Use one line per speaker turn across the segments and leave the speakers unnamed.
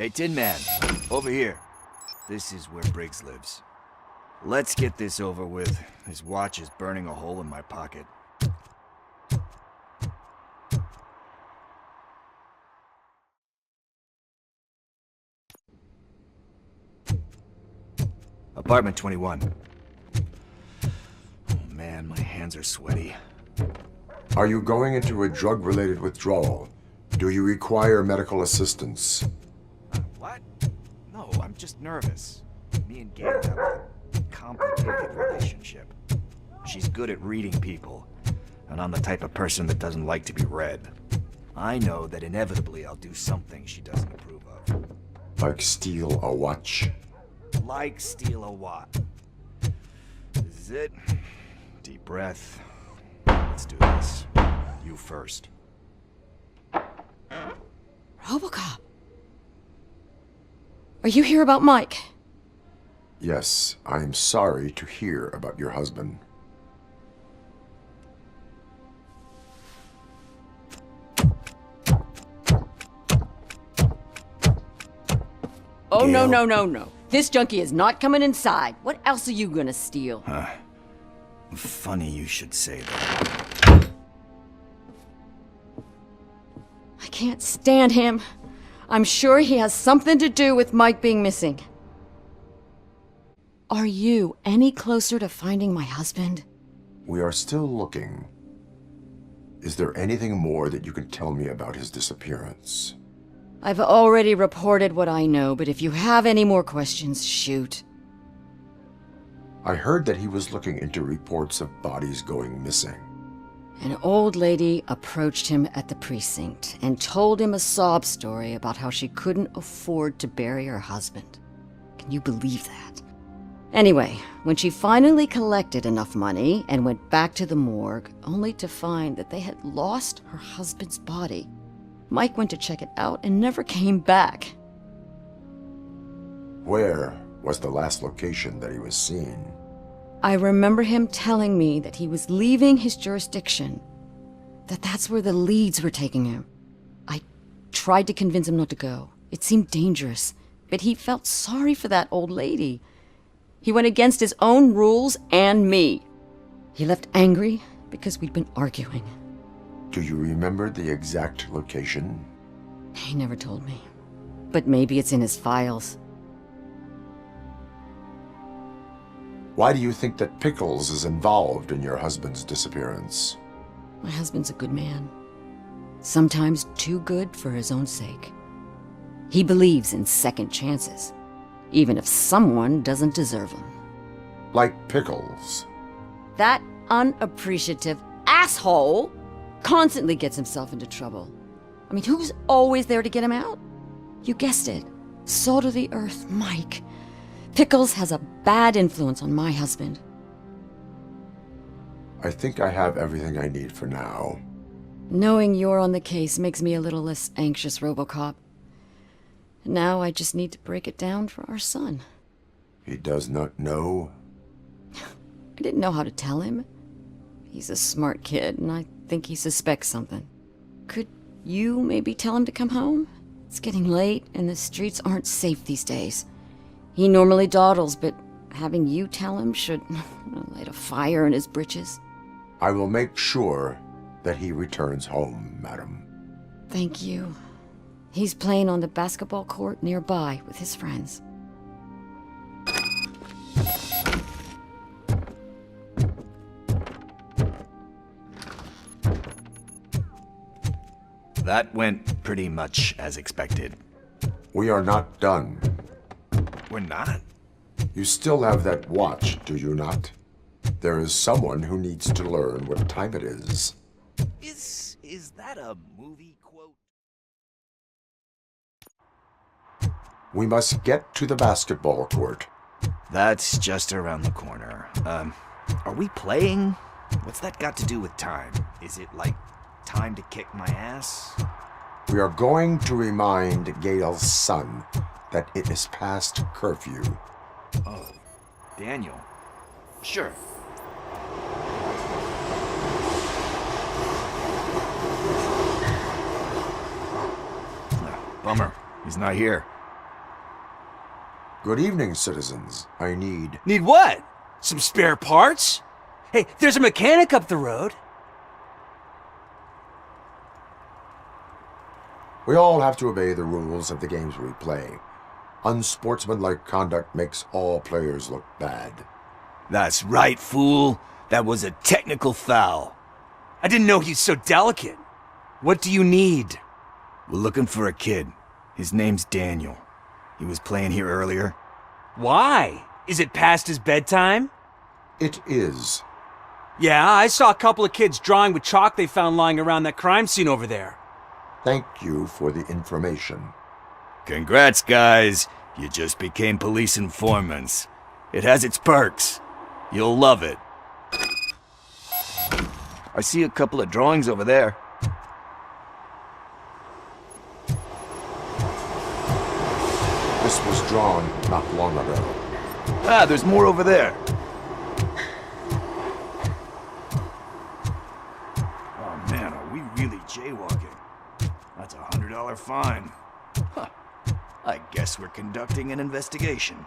Hey, Tin Man, over here. This is where Briggs lives. Let's get this over with. His watch is burning a hole in my pocket. Apartment 21. Oh man, my hands are sweaty.
Are you going into a drug-related withdrawal? Do you require medical assistance?
What? No, I'm just nervous. Me and Gail have a complicated relationship. She's good at reading people, and I'm the type of person that doesn't like to be read. I know that inevitably I'll do something she doesn't approve of.
Like steal a watch?
Like steal a watch. This is it. Deep breath. Let's do this. You first.
RoboCop! Are you here about Mike?
Yes, I'm sorry to hear about your husband.
Oh,
Gail.
no. This junkie is not coming inside. What else are you gonna steal?
Funny you should say that.
I can't stand him. I'm sure he has something to do with Mike being missing. Are you any closer to finding my husband?
We are still looking. Is there anything more that you can tell me about his disappearance?
I've already reported what I know, but if you have any more questions, shoot.
I heard that he was looking into reports of bodies going missing.
An old lady approached him at the precinct and told him a sob story about how she couldn't afford to bury her husband. Can you believe that? Anyway, when she finally collected enough money and went back to the morgue, only to find that they had lost her husband's body, Mike went to check it out and never came back.
Where was the last location that he was seen?
I remember him telling me that he was leaving his jurisdiction, that's where the leads were taking him. I tried to convince him not to go. It seemed dangerous, but he felt sorry for that old lady. He went against his own rules and me. He left angry because we'd been arguing.
Do you remember the exact location?
He never told me, but maybe it's in his files.
Why do you think that Pickles is involved in your husband's disappearance?
My husband's a good man. Sometimes too good for his own sake. He believes in second chances, even if someone doesn't deserve them.
Like Pickles.
That unappreciative asshole constantly gets himself into trouble. I mean, who's always there to get him out? You guessed it. Salt of the earth, Mike. Pickles has a bad influence on my husband.
I think I have everything I need for now.
Knowing you're on the case makes me a little less anxious, RoboCop. Now I just need to break it down for our son.
He does not know?
I didn't know how to tell him. He's a smart kid, and I think he suspects something. Could you maybe tell him to come home? It's getting late, and the streets aren't safe these days. He normally dawdles, but having you tell him should light a fire in his britches.
I will make sure that he returns home, madam.
Thank you. He's playing on the basketball court nearby with his friends.
That went pretty much as expected.
We are not done.
We're not?
You still have that watch, do you not? There is someone who needs to learn what time it is.
Is that a movie quote?
We must get to the basketball court.
That's just around the corner. Are we playing? What's that got to do with time? Is it like time to kick my ass?
We are going to remind Gail's son that it is past curfew.
Oh, Daniel. Sure. Bummer. He's not here.
Good evening, citizens. I need...
Need what? Some spare parts? Hey, there's a mechanic up the road.
We all have to obey the rules of the games we play. Unsportsmanlike conduct makes all players look bad.
That's right, fool. That was a technical foul.
I didn't know he's so delicate. What do you need?
We're looking for a kid. His name's Daniel. He was playing here earlier.
Why? Is it past his bedtime?
It is.
Yeah, I saw a couple of kids drawing with chalk they found lying around that crime scene over there.
Thank you for the information.
Congrats, guys. You just became police informants. It has its perks. You'll love it. I see a couple of drawings over there.
This was drawn not long ago.
Ah, there's more over there. Oh man, are we really jaywalking? That's a $100 fine. Huh. I guess we're conducting an investigation.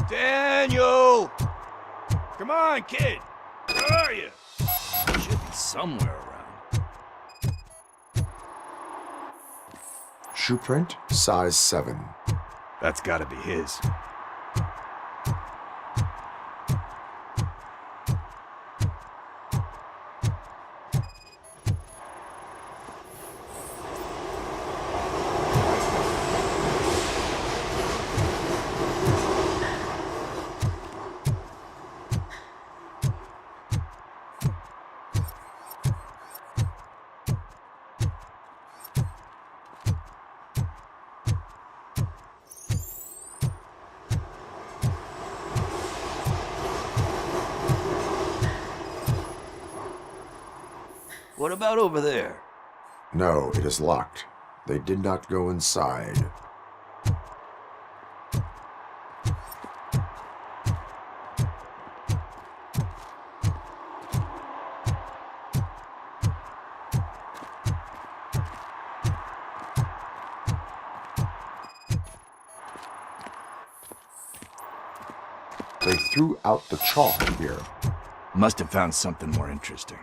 Daniel! Come on, kid! Where are you? Should be somewhere around.
Shoe print, size 7.
That's gotta be his. What about over there?
No, it is locked. They did not go inside. They threw out the chalk here.
Must have found something more interesting.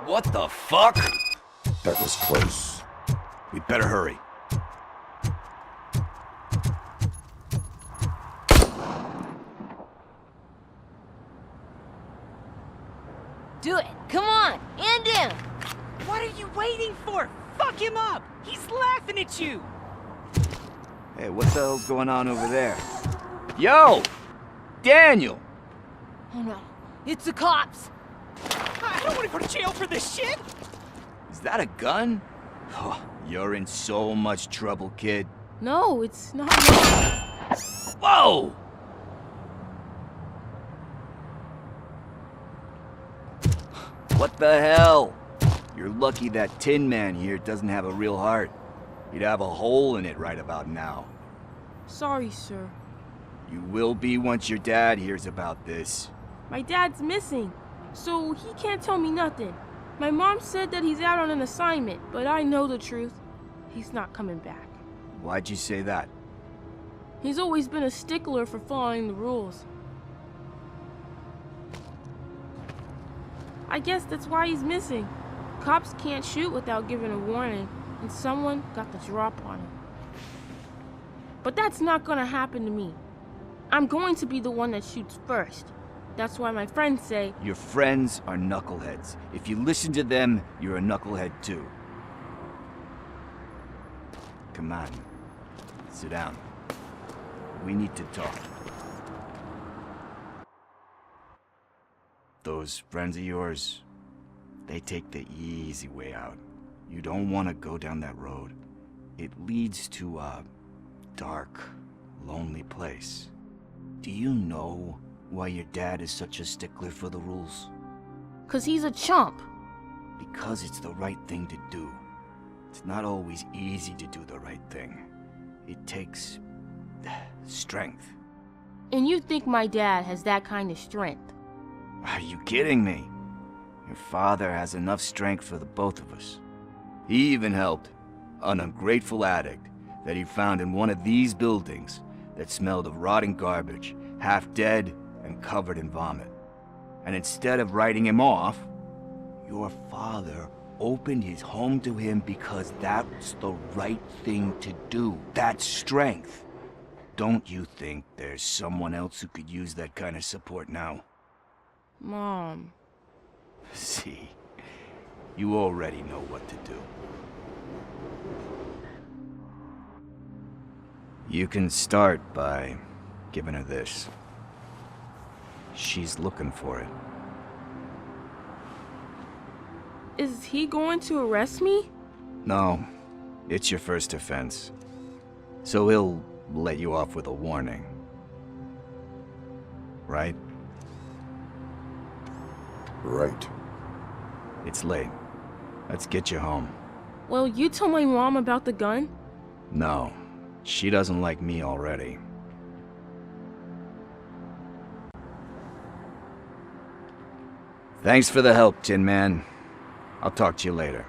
What the fuck?
That was close.
We better hurry.
Do it! Come on! And him!
What are you waiting for? Fuck him up! He's laughing at you!
Hey, what the hell's going on over there? Yo! Daniel!
Oh no, it's the cops!
I don't want to go to jail for this shit!
Is that a gun? Oh, you're in so much trouble, kid.
No, it's not.
Whoa! What the hell? You're lucky that Tin Man here doesn't have a real heart. He'd have a hole in it right about now.
Sorry, sir.
You will be once your dad hears about this.
My dad's missing, so he can't tell me nothing. My mom said that he's out on an assignment, but I know the truth. He's not coming back.
Why'd you say that?
He's always been a stickler for following the rules. I guess that's why he's missing. Cops can't shoot without giving a warning, and someone got the drop on him. But that's not gonna happen to me. I'm going to be the one that shoots first. That's why my friends say,
Your friends are knuckleheads. If you listen to them, you're a knucklehead too. Come on. Sit down. We need to talk. Those friends of yours, they take the easy way out. You don't want to go down that road. It leads to a dark, lonely place. Do you know why your dad is such a stickler for the rules?
'Cause he's a chump.
Because it's the right thing to do. It's not always easy to do the right thing. It takes strength.
And you think my dad has that kind of strength?
Are you kidding me? Your father has enough strength for the both of us. He even helped an ungrateful addict that he found in one of these buildings that smelled of rotting garbage, half dead and covered in vomit. And instead of writing him off, your father opened his home to him because that's the right thing to do. That's strength. Don't you think there's someone else who could use that kind of support now?
Mom.
See, you already know what to do. You can start by giving her this. She's looking for it.
Is he going to arrest me?
No, it's your first offense. So he'll let you off with a warning. Right?
Right.
It's late. Let's get you home.
Well, you told my mom about the gun?
No, she doesn't like me already. Thanks for the help, Tin Man. I'll talk to you later.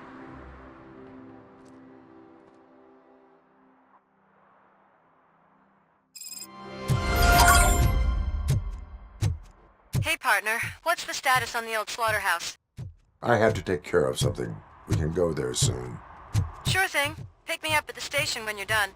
Hey, partner. What's the status on the old slaughterhouse?
I have to take care of something. We can go there soon.
Sure thing. Pick me up at the station when you're done.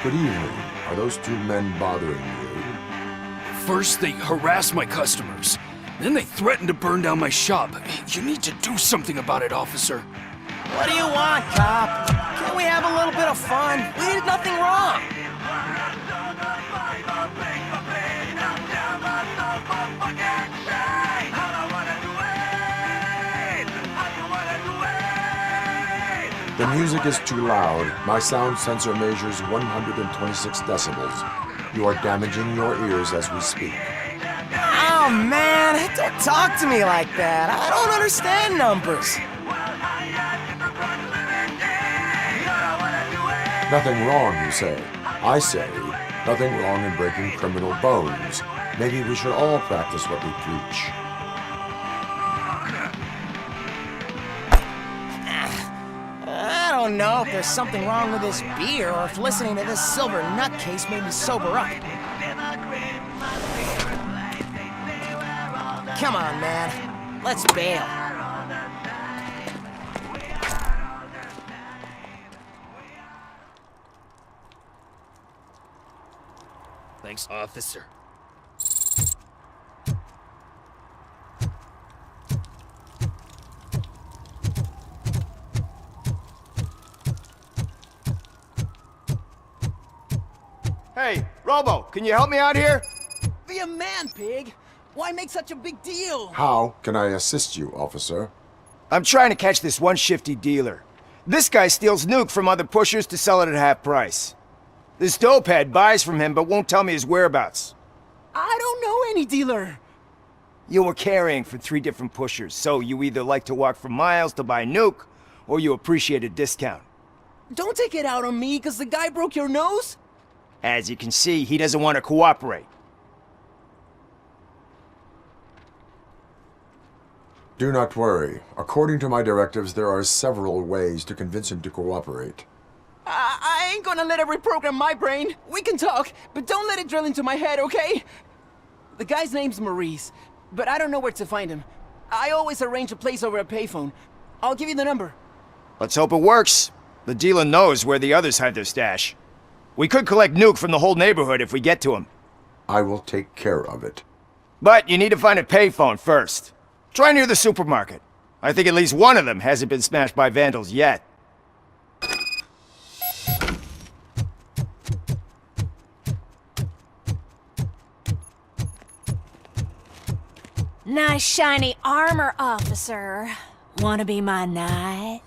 Good evening. Are those two men bothering you?
First, they harass my customers. Then they threaten to burn down my shop. You need to do something about it, officer.
What do you want, cop? Can't we have a little bit of fun? We did nothing wrong.
The music is too loud. My sound sensor measures 126 decibels. You are damaging your ears as we speak.
Oh, man, don't talk to me like that. I don't understand numbers.
Nothing wrong, you say. I say, nothing wrong in breaking criminal bones. Maybe we should all practice what we preach.
I don't know if there's something wrong with this beer or if listening to this silver nutcase made me sober up. Come on, man. Let's bail.
Thanks, officer.
Hey, Robo, can you help me out here?
Be a man, pig. Why make such a big deal?
How can I assist you, officer?
I'm trying to catch this one shifty dealer. This guy steals nuke from other pushers to sell it at half price. This dopehead buys from him but won't tell me his whereabouts.
I don't know any dealer.
You were carrying for 3 different pushers, so you either like to walk for miles to buy nuke, or you appreciate a discount.
Don't take it out on me because the guy broke your nose.
As you can see, he doesn't want to cooperate.
Do not worry. According to my directives, there are several ways to convince him to cooperate.
I ain't gonna let it reprogram my brain. We can talk, but don't let it drill into my head, okay? The guy's name's Maurice, but I don't know where to find him. I always arrange a place over a payphone. I'll give you the number.
Let's hope it works. The dealer knows where the others hide their stash. We could collect nuke from the whole neighborhood if we get to him.
I will take care of it.
But you need to find a payphone first. Try near the supermarket. I think at least one of them hasn't been smashed by vandals yet.
Nice shiny armor, officer. Wanna be my knight?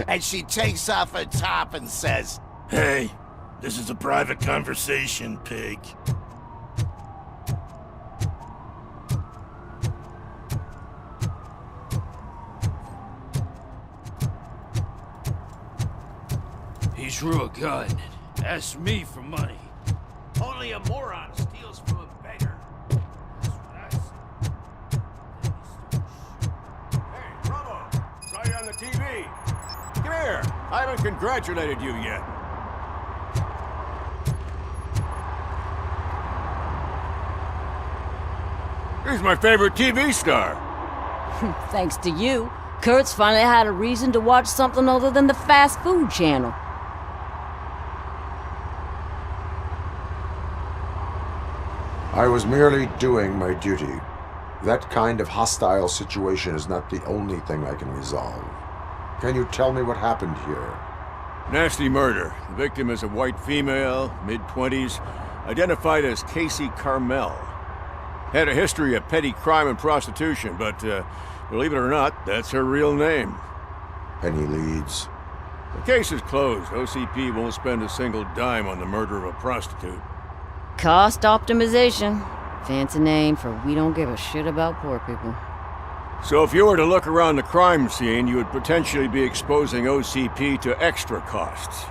And she takes off her top and says,
Hey, this is a private conversation, pig. He drew a gun, asked me for money. Only a moron steals from a beggar. That's what I said.
Hey, Robo! Saw you on the TV. Come here. I haven't congratulated you yet. He's my favorite TV star.
Thanks to you, Kurt's finally had a reason to watch something other than the fast food channel.
I was merely doing my duty. That kind of hostile situation is not the only thing I can resolve. Can you tell me what happened here?
Nasty murder. The victim is a white female, mid-20s, identified as Casey Carmel. Had a history of petty crime and prostitution, but believe it or not, that's her real name.
Any leads?
The case is closed. OCP won't spend a single dime on the murder of a prostitute.
Cost optimization. Fancy name for we don't give a shit about poor people.
So if you were to look around the crime scene, you would potentially be exposing OCP to extra costs.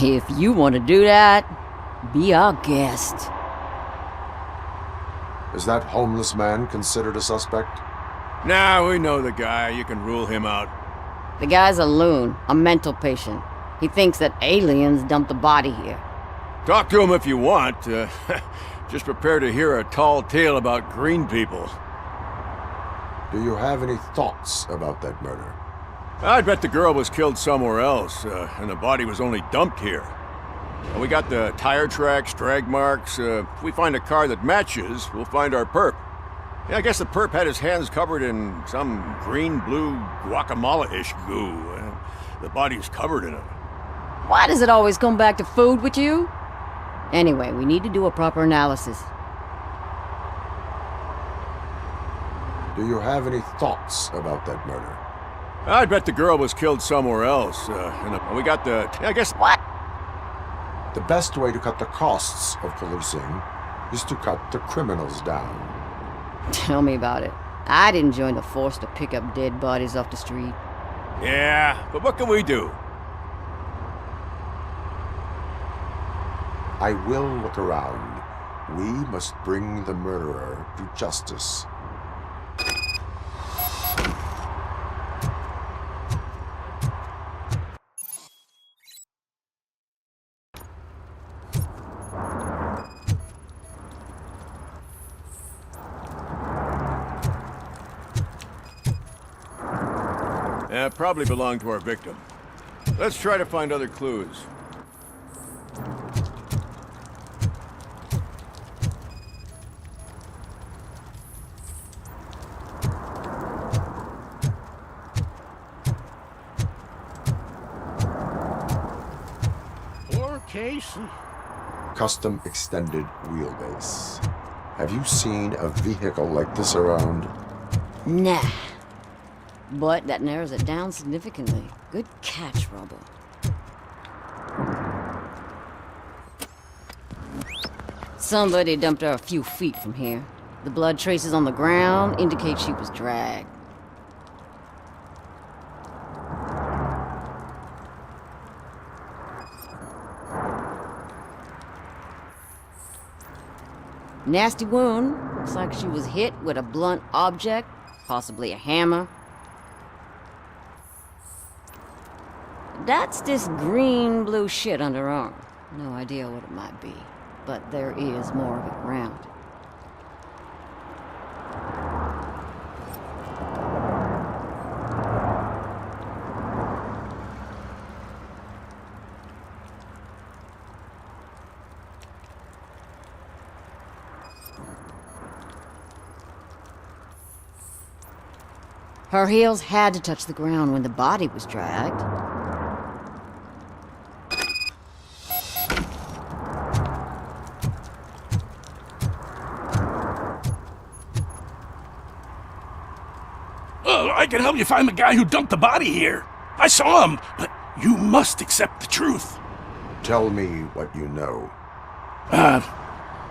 If you want to do that, be our guest.
Is that homeless man considered a suspect?
Nah, we know the guy. You can rule him out.
The guy's a loon, a mental patient. He thinks that aliens dumped the body here.
Talk to him if you want. Just prepare to hear a tall tale about green people.
Do you have any thoughts about that murder?
I'd bet the girl was killed somewhere else, and the body was only dumped here. We got the tire tracks, drag marks. If we find a car that matches, we'll find our perp. Yeah, I guess the perp had his hands covered in some green-blue guacamole-ish goo. The body's covered in it.
Why does it always come back to food with you? Anyway, we need to do a proper analysis.
Do you have any thoughts about that murder?
I'd bet the girl was killed somewhere else, and we got the... I guess...
What?
The best way to cut the costs of policing is to cut the criminals down.
Tell me about it. I'd join the force to pick up dead bodies off the street.
Yeah, but what can we do?
I will look around. We must bring the murderer to justice.
Probably belonged to our victim. Let's try to find other clues.
Poor Casey.
Custom extended wheelbase. Have you seen a vehicle like this around?
Nah. But that narrows it down significantly. Good catch, Robo. Somebody dumped her a few feet from here. The blood traces on the ground indicate she was dragged. Nasty wound. Looks like she was hit with a blunt object, possibly a hammer. That's this green-blue shit under her arm. No idea what it might be, but there is more of it around. Her heels had to touch the ground when the body was dragged.
I can help you find the guy who dumped the body here. I saw him, but you must accept the truth.
Tell me what you know.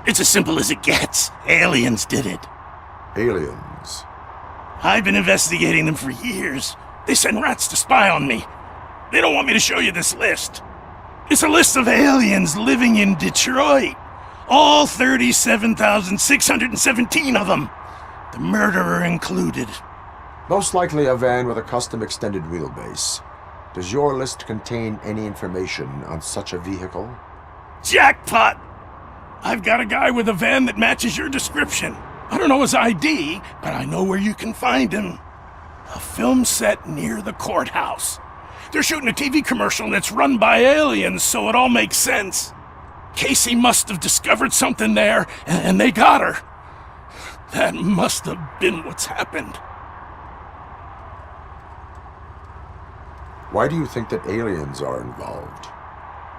It's as simple as it gets. Aliens did it.
Aliens?
I've been investigating them for years. They send rats to spy on me. They don't want me to show you this list. It's a list of aliens living in Detroit. All 37,617 of them. The murderer included.
Most likely a van with a custom extended wheelbase. Does your list contain any information on such a vehicle?
Jackpot! I've got a guy with a van that matches your description. I don't know his ID, but I know where you can find him. A film set near the courthouse. They're shooting a TV commercial and it's run by aliens, so it all makes sense. Casey must have discovered something there, and they got her. That must have been what's happened.
Why do you think that aliens are involved?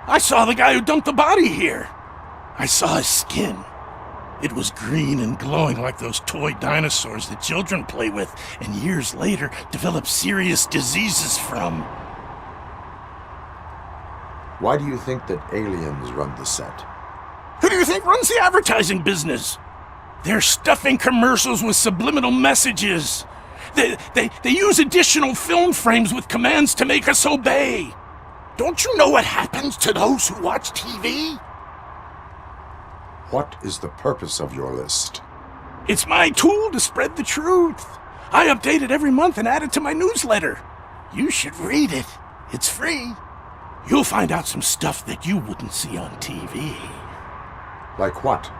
I saw the guy who dumped the body here. I saw his skin. It was green and glowing like those toy dinosaurs that children play with and years later develop serious diseases from.
Why do you think that aliens run the set?
Who do you think runs the advertising business? They're stuffing commercials with subliminal messages. They use additional film frames with commands to make us obey. Don't you know what happens to those who watch TV?
What is the purpose of your list?
It's my tool to spread the truth. I update it every month and add it to my newsletter. You should read it. It's free. You'll find out some stuff that you wouldn't see on TV.
Like what?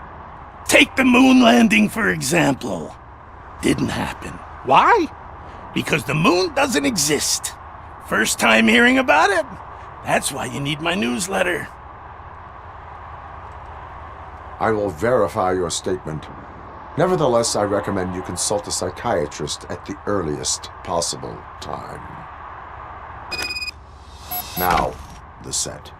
Take the moon landing, for example. Didn't happen. Why? Because the moon doesn't exist. First time hearing about it? That's why you need my newsletter.
I will verify your statement. Nevertheless, I recommend you consult a psychiatrist at the earliest possible time. Now, the set.